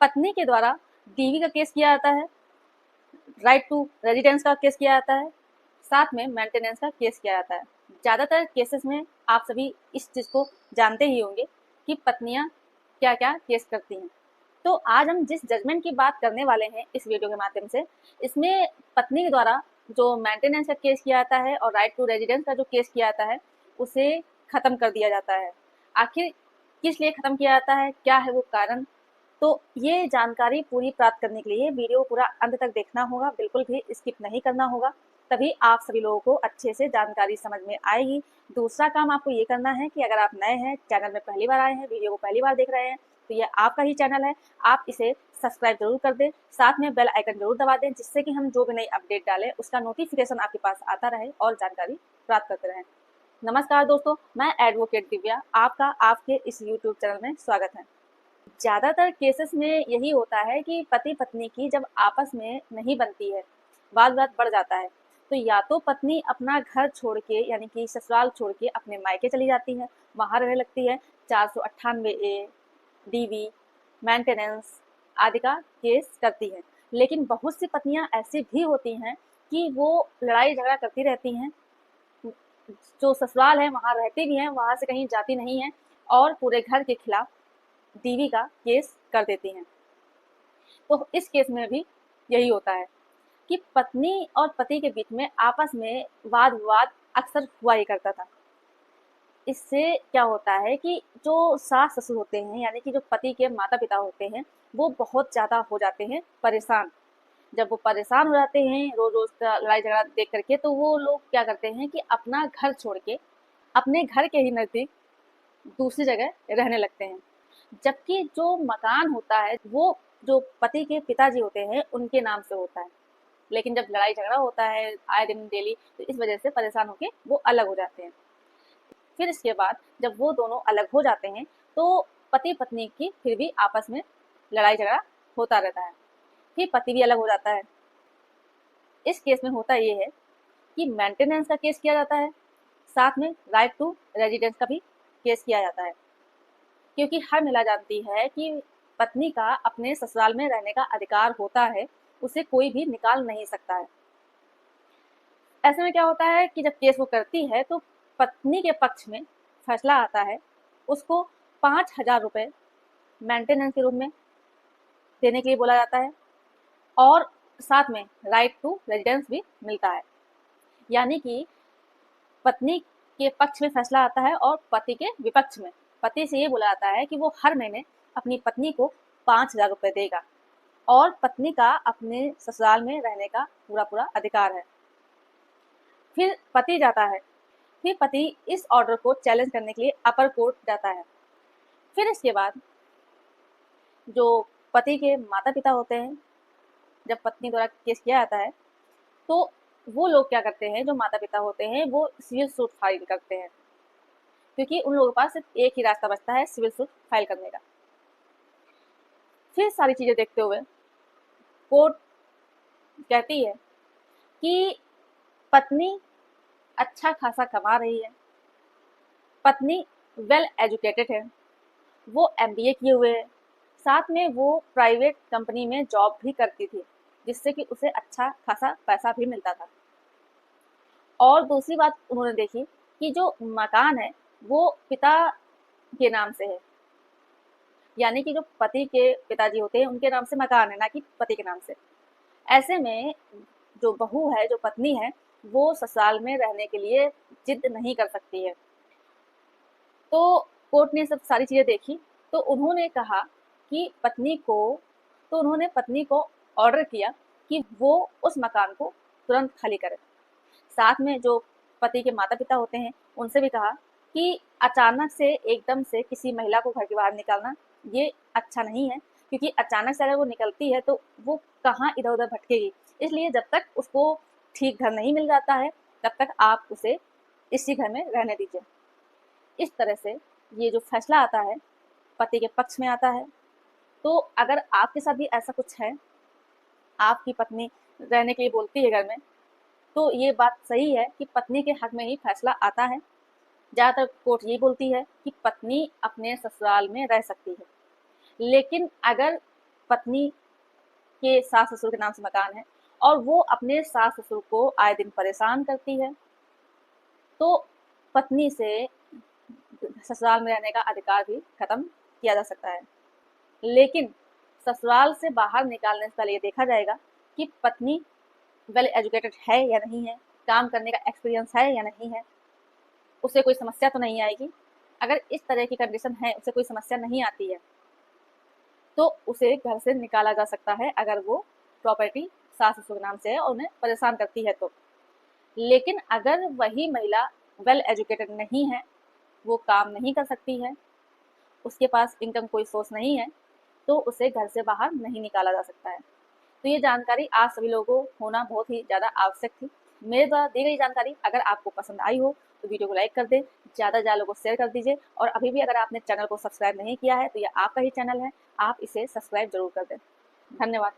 पत्नी के द्वारा बीवी का केस किया जाता है, राइट टू रेजिडेंस का केस किया जाता है, साथ में मेंटेनेंस का केस किया जाता है। ज़्यादातर केसेस में आप सभी इस चीज़ को जानते ही होंगे कि पत्नियां क्या क्या केस करती हैं। तो आज हम जिस जजमेंट की बात करने वाले हैं इस वीडियो के माध्यम से, इसमें पत्नी के द्वारा जो मेंटेनेंस का केस किया जाता है और राइट टू रेजिडेंस का जो केस किया जाता है उसे ख़त्म कर दिया जाता है। आखिर किस लिए ख़त्म किया जाता है, क्या है वो कारण, तो ये जानकारी पूरी प्राप्त करने के लिए वीडियो पूरा अंत तक देखना होगा, बिल्कुल भी स्किप नहीं करना होगा, तभी आप सभी लोगों को अच्छे से जानकारी समझ में आएगी। दूसरा काम आपको ये करना है कि अगर आप नए हैं, चैनल में पहली बार आए हैं, वीडियो को पहली बार देख रहे हैं, तो ये आपका ही चैनल है, आप इसे सब्सक्राइब जरूर कर दें, साथ में बेल आइकन जरूर दबा दें, जिससे कि हम जो भी नई अपडेट डालें उसका नोटिफिकेशन आपके पास आता रहे और जानकारी प्राप्त करते रहें। नमस्कार दोस्तों, मैं एडवोकेट दिव्या, आपका आपके इस यूट्यूब चैनल में स्वागत है। ज़्यादातर केसेस में यही होता है कि पति पत्नी की जब आपस में नहीं बनती है, वाद विवाद बढ़ जाता है, तो या तो पत्नी अपना घर छोड़ के यानी कि ससुराल छोड़ के अपने मायके चली जाती है, वहाँ रहने लगती है, 498A, DV, मेंटेनेंस आदि का केस करती है। लेकिन बहुत सी पत्नियां ऐसी भी होती हैं कि वो लड़ाई झगड़ा करती रहती हैं, जो ससुराल है वहाँ रहती भी हैं, वहाँ से कहीं जाती नहीं हैं और पूरे घर के खिलाफ DV का केस कर देती हैं। तो इस केस में भी यही होता है कि पत्नी और पति के बीच में आपस में वाद विवाद अक्सर हुआ ही करता था। इससे क्या होता है कि जो सास ससुर होते हैं यानी कि जो पति के माता पिता होते हैं, वो बहुत ज़्यादा हो जाते हैं परेशान। जब वो परेशान हो जाते हैं रोज रोज का लड़ाई झगड़ा देख करके, तो वो लोग क्या करते हैं कि अपना घर छोड़ के अपने घर के ही नज़दीक दूसरी जगह रहने लगते हैं। जबकि जो मकान होता है वो जो पति के पिताजी होते हैं उनके नाम से होता है, लेकिन जब लड़ाई झगड़ा होता है आए दिन डेली, तो इस वजह से परेशान होके वो अलग हो जाते हैं। फिर इसके बाद जब वो दोनों अलग हो जाते हैं तो पति पत्नी की फिर भी आपस में लड़ाई झगड़ा होता रहता है, फिर पति भी अलग हो जाता है। इस केस में होता ये है कि मेंटेनेंस का केस किया जाता है, साथ में राइट टू रेजिडेंस का भी केस किया जाता है, क्योंकि हर महिला जानती है कि पत्नी का अपने ससुराल में रहने का अधिकार होता है, उसे कोई भी निकाल नहीं सकता है। ऐसे में क्या होता है कि जब केस वो करती है तो पत्नी के पक्ष में फैसला आता है, उसको 5,000 रुपये मेंटेनेंस के रूप में देने के लिए बोला जाता है और साथ में राइट टू रेजिडेंस भी मिलता है। यानी कि पत्नी के पक्ष में फैसला आता है और पति के विपक्ष में पति से ये बोला जाता है कि वो हर महीने अपनी पत्नी को 5,000 रुपये देगा और पत्नी का अपने ससुराल में रहने का पूरा पूरा अधिकार है। फिर पति जाता है, फिर पति इस ऑर्डर को चैलेंज करने के लिए अपर कोर्ट जाता है। फिर इसके बाद जो पति के माता पिता होते हैं, जब पत्नी द्वारा केस किया जाता है तो वो लोग क्या करते हैं, जो माता पिता होते हैं वो सिविल सूट फाइल करते हैं, क्योंकि उन लोगों के पास सिर्फ एक ही रास्ता बचता है सिविल सूट फाइल करने का। फिर सारी चीज़ें देखते हुए कोर्ट कहती है कि पत्नी अच्छा खासा कमा रही है, पत्नी वेल एजुकेटेड है, वो MBA किए हुए है, साथ में वो प्राइवेट कंपनी में जॉब भी करती थी, जिससे कि उसे अच्छा खासा पैसा भी मिलता था। और दूसरी बात उन्होंने देखी कि जो मकान है वो पिता के नाम से है, यानी कि जो पति के पिताजी होते हैं उनके नाम से मकान है, ना कि पति के नाम से। ऐसे में जो बहू है, जो पत्नी है, वो ससुराल में रहने के लिए जिद नहीं कर सकती है। तो कोर्ट ने सब सारी चीज़ें देखी, तो उन्होंने कहा कि उन्होंने पत्नी को ऑर्डर किया कि वो उस मकान को तुरंत खाली करे। साथ में जो पति के माता पिता होते हैं उनसे भी कहा कि अचानक से एकदम से किसी महिला को घर के बाहर निकालना ये अच्छा नहीं है, क्योंकि अचानक से अगर वो निकलती है तो वो कहाँ इधर उधर भटकेगी। इसलिए जब तक उसको ठीक घर नहीं मिल जाता है तब तक आप उसे इसी घर में रहने दीजिए। इस तरह से ये जो फैसला आता है पति के पक्ष में आता है। तो अगर आपके साथ भी ऐसा कुछ है, आपकी पत्नी रहने के लिए बोलती है घर में, तो ये बात सही है कि पत्नी के हक में ही फैसला आता है। ज़्यादातर कोर्ट ये बोलती है कि पत्नी अपने ससुराल में रह सकती है, लेकिन अगर पत्नी के सास ससुर के नाम से मकान है और वो अपने सास ससुर को आए दिन परेशान करती है, तो पत्नी से ससुराल में रहने का अधिकार भी खत्म किया जा सकता है। लेकिन ससुराल से बाहर निकालने से पहले ये देखा जाएगा कि पत्नी वेल एजुकेटेड है या नहीं है, काम करने का एक्सपीरियंस है या नहीं है, उसे कोई समस्या तो नहीं आएगी। अगर इस तरह की कंडीशन है, उसे कोई समस्या नहीं आती है, तो उसे घर से निकाला जा सकता है अगर वो प्रॉपर्टी सास ससुर के नाम से है और उन्हें परेशान करती है तो। लेकिन अगर वही महिला वेल एजुकेटेड नहीं है, वो काम नहीं कर सकती है, उसके पास इनकम कोई सोर्स नहीं है, तो उसे घर से बाहर नहीं निकाला जा सकता है। तो ये जानकारी आज सभी लोगों को होना बहुत ही ज़्यादा आवश्यक थी। मेरे द्वारा दी गई जानकारी अगर आपको पसंद आई हो तो वीडियो को लाइक कर दें, ज़्यादा से ज़्यादा लोगों को शेयर कर दीजिए और अभी भी अगर आपने चैनल को सब्सक्राइब नहीं किया है तो ये आपका ही चैनल है, आप इसे सब्सक्राइब जरूर कर दें। धन्यवाद।